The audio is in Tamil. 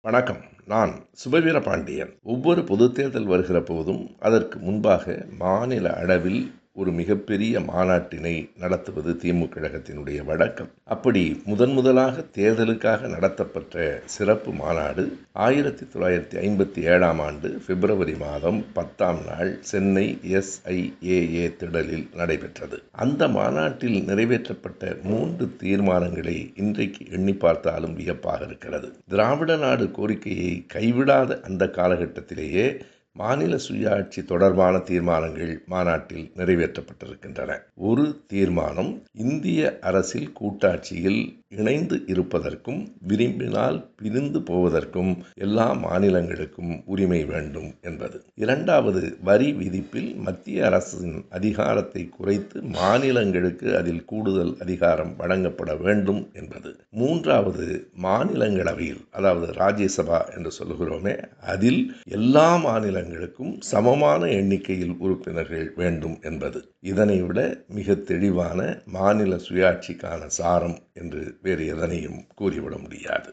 வணக்கம். நான் சுபவீர பாண்டியன். ஒவ்வொரு பொதுத் தேர்தல் வருகிற போதும் அதற்கு முன்பாக மாநில அளவில் ஒரு மிகப்பெரிய மாநாட்டினை நடத்துவது திமுக கழகத்தினுடைய வழக்கம். அப்படி முதலாக தேர்தலுக்காக நடத்தப்பட்ட சிறப்பு மாநாடு 1957 ஆண்டு பிப்ரவரி மாதம் 10ஆம் நாள் சென்னை SIAA திடலில் நடைபெற்றது. அந்த மாநாட்டில் நிறைவேற்றப்பட்ட 3 தீர்மானங்களை இன்றைக்கு எண்ணி பார்த்தாலும் வியப்பாக இருக்கிறது. திராவிட நாடு கோரிக்கையை கைவிடாத அந்த காலகட்டத்திலேயே மாநில சுயாட்சி தொடர்பான தீர்மானங்கள் மாநாட்டில் நிறைவேற்றப்பட்டிருக்கின்றன. ஒரு தீர்மானம் இந்திய அரசில் கூட்டாட்சியில் இணைந்து இருப்பதற்கும் விரும்பினால் பிரிந்து போவதற்கும் எல்லா மாநிலங்களுக்கும் உரிமை வேண்டும் என்பது. இரண்டாவது, வரி விதிப்பில் மத்திய அரசின் அதிகாரத்தை குறைத்து மாநிலங்களுக்கு அதில் கூடுதல் அதிகாரம் வழங்கப்பட வேண்டும் என்பது. மூன்றாவது, மாநிலங்களவையில், அதாவது ராஜ்யசபா என்று சொல்லுகிறோமே, அதில் எல்லா மாநிலங்களுக்கும் சமமான எண்ணிக்கையில் உறுப்பினர்கள் வேண்டும் என்பது. இதனை விட மிக தெளிவான மாநில சுயாட்சிக்கான சாரம் என்று வேறு எதனையும் கூறிவிட முடியாது.